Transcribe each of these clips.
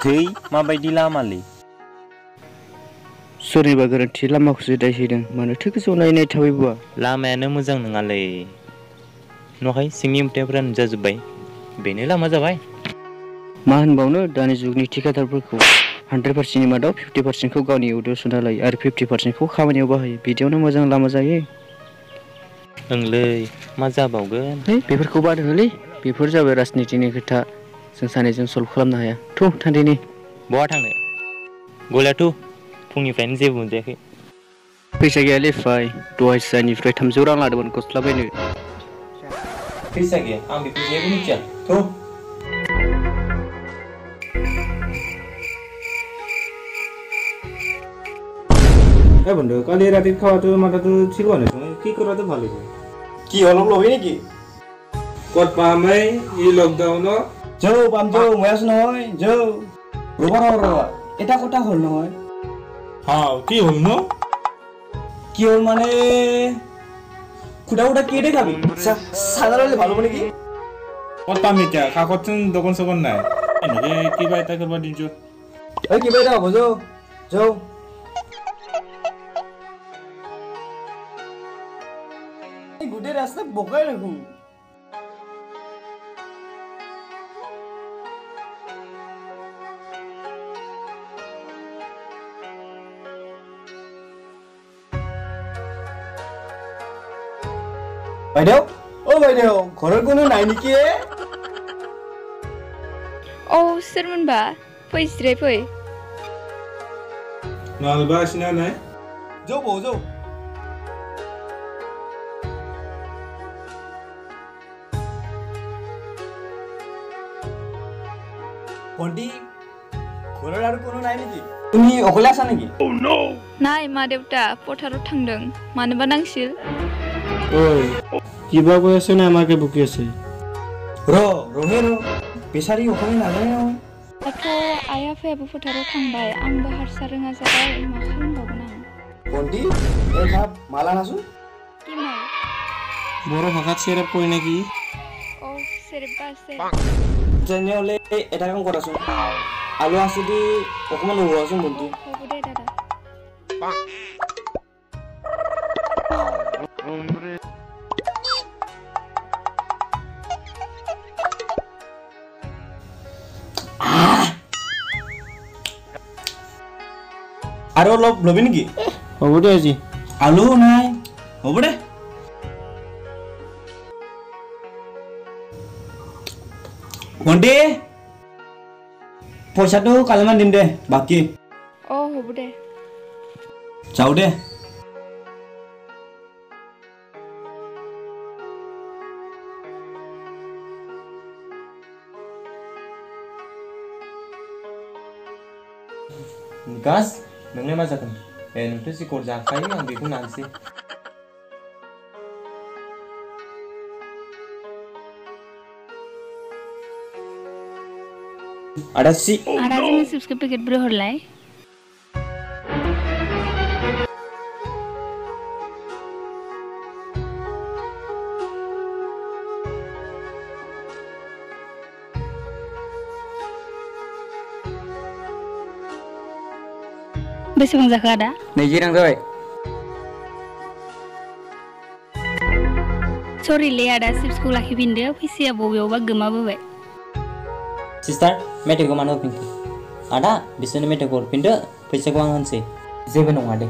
थै माबायदि लामालै सोरनिबा गोरोन्थि लामाखौसो दायसैदों मानोथो गोजौआव नायनाय थाबाय बुवा लामायानो मोजां नङालै नहाय सिंनि मुथाफोरा नुजाजोब्बाय बेनो लामा जाबाय मा होनबावनो दानि जुगनि थिकादारफोरखौ 100%नि मादाव 50%खौ गावनि उदैयाव सोना लायो आरो 50%खौ खामानियाव बाहायो बिदियावनो मोजां लामा जायो ओंलै मा जाबावगोन है बेफोरखौ बाद होलै बेफोर जाबाय राजनितिनि खोथा जों सानैजों सल्भ खालामनो हाया थौ थान्दैनि बहा थांनो गलियाथ' फुंनिफ्रायनो जेबो मोनजायाखै फैसा गैयालै फै दहाय सानिफ्राय 300 रां लादोंमोन गस्ला बायनो फैसा गैया आं बेखौ जेबो मिथिया थौ এ বন্ধু কালি ৰাতি খোৱাটো মাথাটো ঠিক হোৱা নাই কি কৰাটো ভাল হ'ব কি অলপ ল'বি নেকি ক'ত পামেই ই লকডাউনত জৌ পাম জৌ মই আছো নহয় জৌ ৰবা এটা কথা হ'ল নহয় কি হ'ল ন কি হ'ল মানে খুদা খুদা কি দেখাবি চানা ল'লে ভাল হ'ব নেকি ক'ত পাম এতিয়া কাকতচোন দোকান চোকান নাই এনেকে কিবা এটা কৰিব দিছো এই কিবা এটা হ'ব জৌ গোটেই ৰাস্তা বোকাই দেখোন বাইদেউ বাইদেউ ঘৰৰ কোনো নাই নেকি सोरमोनबा फै जिराय फै मालबा सिना নাই जौ बंटी घৰৰ আৰু কোনো নাই নেকি তুমি অকলে আছা নেকি নাই মা দেউতা পথাৰত थांदों मानोबा नांसिल কিবা কৈ আছে না আমাকে বুকি আছে ৰহে बेसारि अखले नाजानाय নহয় दाथ' आइ आफायाबो फोथाराव थांबाय आंबो हारसा रोङा जाबाय मा खालामबावगोन आं बंटी এই ভাব মালা নাচো কি মাল বড় ভাষাত সেরেপ কই নাকি সেরেপা আছে তেনেহ'লে এটা কাম কৰাচোন আলু আছে দি অকমান উৰুৱাচোন বন্টি হ'ব দে দাদা আৰু অলপ লবি নেকি হ'ব দে আজি আলু নাই হ'ব দে বন্টি পইচাটো কালিমান দিম দে বাকী হ'ব দে যাও দে गास नोंलाय मा जागोन नोंथ' जिखर जाखायो आं बेखौ नानसै आदा जोंनो चिप्सखौ पेकेट ब्रै हरलाय बेसेबां जाखो आदा 20 रां जाबाय सरिलै आदा चिप्सखौ लाखिफिनदो फैसाया बबेयावबा गोमाबोबाय सिस्टार मेथाइखौ मानो होफिनखो आदा बिसोरनो मेथाइखौ हरफिनदो फैसाखौ आं होनसै जेबो नङा दे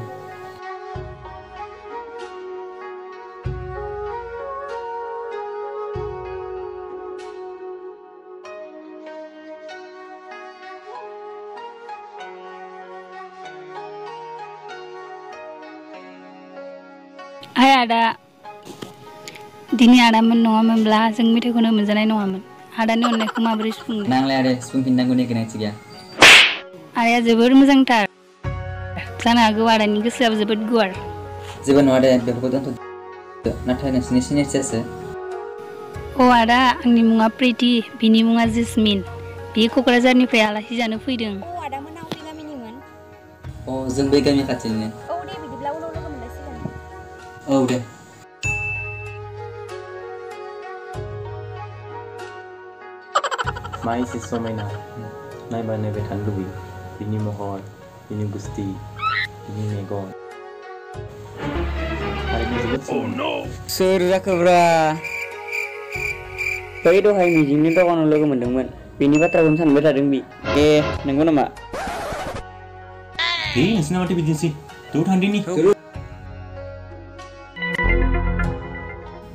हाय आदा दिनै आदामोन नङामोनब्ला जों मेथाइखौनो मोनजानाय नङामोन आदानि अननायखौ माबोरै सुफुंनो नांलाय आरो सुफुंफिननांगौनि गोनांथि गैया आदाया जोबोर मोजांथार जानो हागौ आदानि गोसोआबो जोबोद गुवार जेबो नङा दे बेफोरखौ दोनथ' नाथाय नोंसिनि सिनायथियासो आदा आंनि मुङा प्रिति बिनि मुङा जेसमिन बियो क'क्राझारनिफ्राय आलासि जानो फैदों आदामोना अबे गामिनिमोन जों बै गामि खाथिनिनो दे बिदिब्ला उनाव लोगो मोनलायसिगोन दे मा एसे समायना नायबा नायबाय थानो लुबैयो बिनि महर बिनि गुस्थि बिनि मेगन थारैनो जोबोद समायना सोर जाखोब्रा बै दहाय मिजिंनि दखानाव लोगो मोनदोंमोन बेनि बाथ्राखौनो सानबाय थादों बि नंगौ नामा नोंसिना माथो बिदिनोसै ज' थांदिनि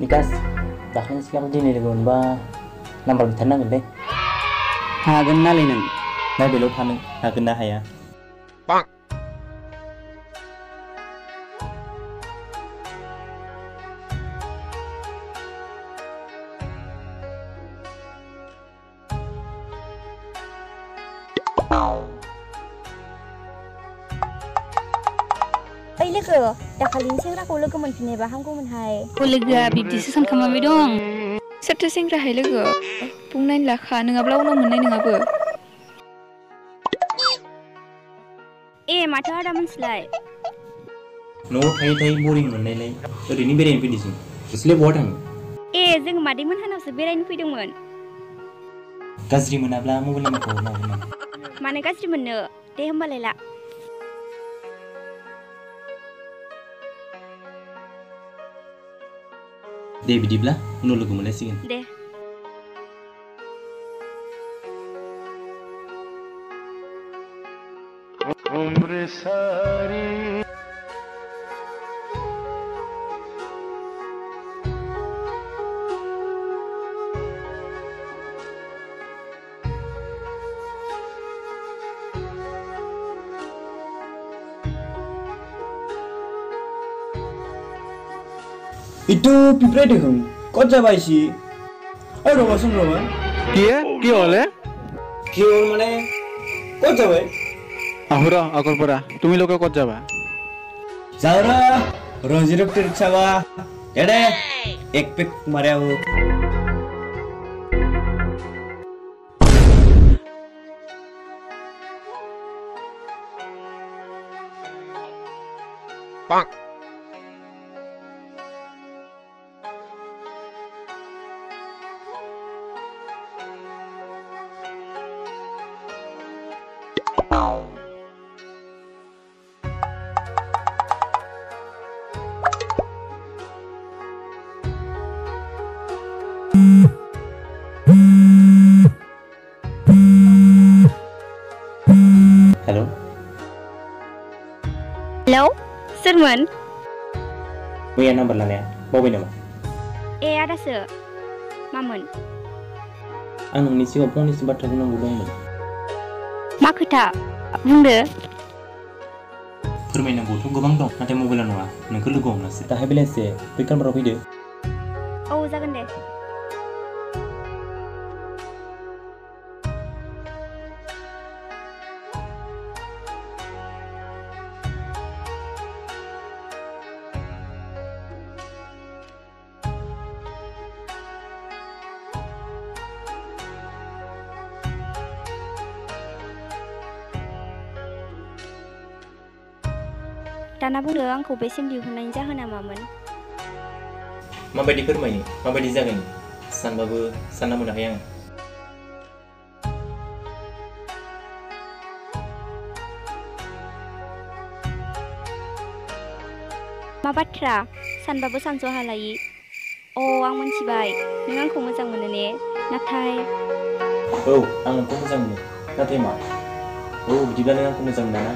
निकास दाखालिनि सिगां दिनै लोगो मोनबा नाम्बार बिथारनांगोन दे हागोन नालाय नों नायबायल' थानो हागोन ना हाया ओइ लोगो दाखालिनि सेंग्राखौ लोगो मोनफिननायबा हामगौमोनहाय लोगोआ बिब्दिसो सानखामाबाय दं सोरथो सेंग्राहाय लोगो बुंनायनि लाखा नङाब्ला उनाव मोननाय नङाबो माथो आदा मोनसिलाय न'आव थायै थायै बरिं मोननायलाय ओरैनो बेरायनो फैदिसं नोंसोरलाय बहा थाङो जों मादै मोनहानावसो बेरायनो फैदोंमोन गाज्रि मोनाब्ला मबाइल नाम्बारखौ हरनो हागोन नामा मानो गाज्रि मोननो दे होमबालाय ला दे बिदिब्ला उनाव लोगो मोनलायसिगोन दे Itu pipre deh kamu. Kok coba sih? Ayo dong masuk dong. কি হলে কি ওর মানে কত যাবে আহুরা আগর পরা তুমি লোকে কত যাবা যাওরা রঞ্জিরক রিক্সাবা এডে এক পেক মারিয়াও পাক हेलो हेलौ सोरमोन मैया नाम्बार लानाया बावबाय नामा आदासो मामोन आं नोंनि सिगाङाव फंनैसो बाथ्रा बुंनांगौ दंमोन मा खोथा बुंदो फोरमायनांगौथ' गोबां दं नाथाय मबाइला नङा नोंखौ लोगो हमनासो दाहाय बेलासे बै कामराव फैदो औ जागोन दे दाना बुंदो आंखौ बेसिम दिहुननायनि जाहोना मामोन माबायदि फोरमायनो माबायदि जागोन सानबाबो सानना मोनाखै आं मा बाथ्रा सानबाबो सानस'हालायि आं मोनथिबाय नों आंखौ मोजां मोनो ने नाथाय औ आं नोंखौ मोजां मोनो नाथाय मा बिदिब्ला नों आंखौ मोजां मोना ना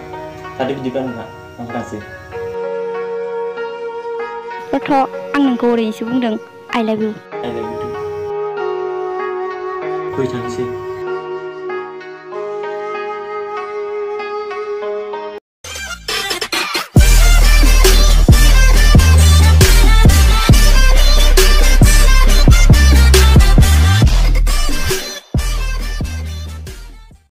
थादो बिदिब्ला नोंहा आं थांसै रथ' आं नोंखौ ओरैनोसो बुंदों I love you फै थांसै